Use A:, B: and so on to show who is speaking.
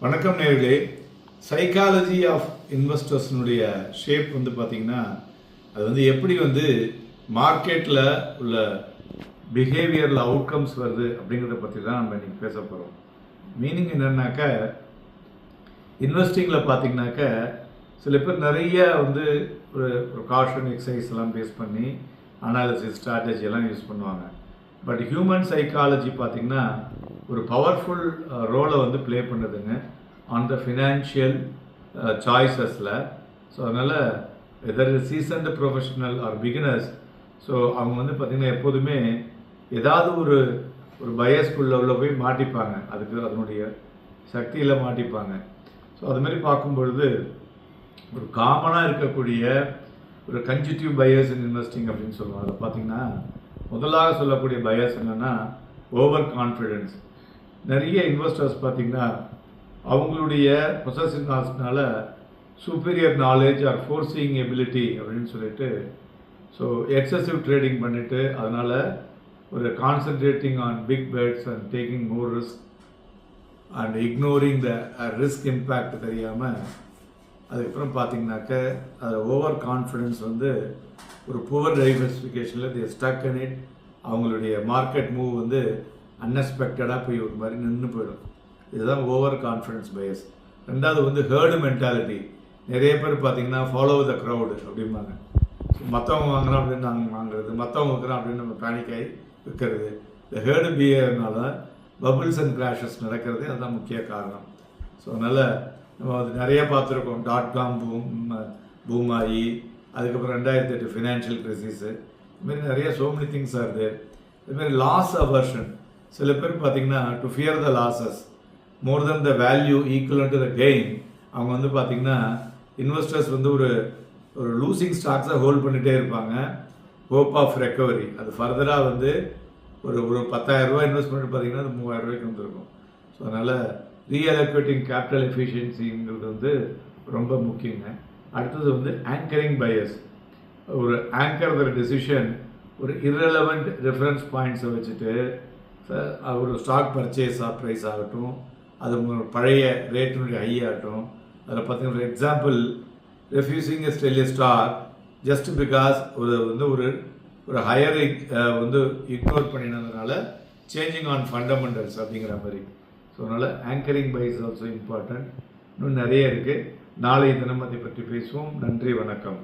A: வணக்கம் நேர்களே. Psychology of இன்வெஸ்டர்ஸ்னுடைய shape வந்து பார்த்திங்கன்னா, அது வந்து எப்படி வந்து மார்க்கெட்டில் உள்ள பிஹேவியரில் அவுட்கம்ஸ் வருது அப்படிங்கிறத பற்றி தான் நம்ம இன்றைக்கி பேச போகிறோம். மீனிங் என்னென்னாக்க, இன்வெஸ்டிங்கில் பார்த்திங்கனாக்க சில பேர் நிறைய வந்து ஒரு காஷன் எக்ஸசைஸ் எல்லாம் பேஸ் பண்ணி அனாலிசிஸ் ஸ்ட்ராட்டஜி எல்லாம் யூஸ் பண்ணுவாங்க. பட் ஹியூமன் சைக்காலஜி பார்த்திங்கன்னா ஒரு பவர்ஃபுல் ரோலை வந்து ப்ளே பண்ணுதுங்க ஆன் த ஃபினான்ஷியல் சாய்ஸஸில். ஸோ அதனால் either seasoned professional or beginners, so அவங்க வந்து பார்த்திங்கன்னா எப்போதுமே ஏதாவது ஒரு பயஸ்குள்ளே உள்ள போய் மாட்டிப்பாங்க, அதுக்கு அதனுடைய சக்தியில் மாட்டிப்பாங்க. ஸோ அதுமாரி பார்க்கும்பொழுது ஒரு காமனாக இருக்கக்கூடிய ஒரு கன்ஜிட்டிவ் பயஸ் இன் இன்வெஸ்டிங் அப்படின்னு சொல்லுவாங்க. அதை பார்த்திங்கன்னா முதலாக சொல்லக்கூடிய பயஸ் என்னென்னா ஓவர் கான்ஃபிடென்ஸ். நிறைய இன்வெஸ்டர்ஸ் பார்த்திங்கன்னா அவங்களுடைய பொசசிவ்னஸ்னால superior knowledge or forcing ability அப்படின்னு சொல்லிட்டு ஸோ எக்ஸசிவ் ட்ரேடிங் பண்ணிவிட்டு அதனால் ஒரு concentrating on big bets and taking more risk and ignoring the risk impact தெரியாமல் அதுக்கப்புறம் பார்த்திங்கனாக்க அது ஓவர் கான்ஃபிடென்ஸ் வந்து ஒரு புவர் டைவர்சிஃபிகேஷனில் தி ஸ்டக் இன் இட். அவங்களுடைய மார்க்கெட் மூவ் வந்து அன்எக்ஸ்பெக்டடாக போய் ஒரு மாதிரி நின்று போயிடும். இதுதான் ஓவர் கான்ஃபிடென்ஸ் பயஸ். ரெண்டாவது வந்து ஹேர்டு மென்டாலிட்டி. நிறைய பேர் பார்த்திங்கன்னா ஃபாலோ த க்ரௌடு அப்படிம்பாங்க. மற்றவங்க வாங்குறோம் அப்படின்னு நாங்கள் வாங்குறது, மற்றவங்க விற்கிறோம் அப்படின்னு நம்ம பேனிக்காகி விற்கிறது. இந்த ஹேர்டு பிஹேவியர்னால பபுள்ஸ் அண்ட் கிராஷஸ் நடக்கிறது, அதுதான் முக்கிய காரணம். ஸோ அதனால் நம்ம வந்து நிறைய பார்த்துருக்கோம். .com பூம் ஆகி அதுக்கப்புறம் 2008 ஃபினான்ஷியல் கிரைசிஸு, இதுமாரி நிறைய so many things are there. இதுமாரி லாஸ் அவர்ஷன். சில பேர் பார்த்திங்கன்னா to fear the losses more than the value equal to the gain. அவங்க வந்து பார்த்திங்கன்னா இன்வெஸ்டர்ஸ் வந்து ஒரு லூசிங் ஸ்டாக்ஸை ஹோல்ட் பண்ணிகிட்டே இருப்பாங்க, ஹோப் ஆஃப் ரெக்கவரி. அது ஃபர்தராக வந்து ஒரு 10,000 ரூபா இன்வெஸ்ட் பண்ணிட்டு பார்த்திங்கன்னா அது 3,000 ரூபாய்க்கு வந்துருக்கும். ஸோ அதனால் ரீஅலோகேட்டிங் கேபிட்டல் எஃபிஷியன்சிங்கிறது வந்து ரொம்ப முக்கியங்க. அடுத்தது வந்து ஆங்கரிங் பயஸ். ஒரு ஆங்கர் த டெசிஷன் ஒரு இரலவெண்ட் ரெஃபரன்ஸ் பாயிண்ட்ஸை வச்சுட்டு ஒரு ஸ்டாக் பர்ச்சேஸ் ப்ரைஸ் ஆகட்டும், அது பழைய ரேட்டினுடைய ஹை ஆகட்டும், அதில் பார்த்தீங்கன்னா for example refusing a stale stock just because ஒரு ஹையரை வந்து இக்னோர் பண்ணினதுனால சேஞ்சிங் ஆன் ஃபண்டமெண்டல்ஸ் அப்படிங்கிற மாதிரி. ஸோ அதனால் ஆங்கரிங் பைஸ் ஆல்சோ இம்பார்ட்டன்ட். இன்னும் நிறைய இருக்குது. நாளை தினம் அதை பற்றி பேசுவோம். நன்றி, வணக்கம்.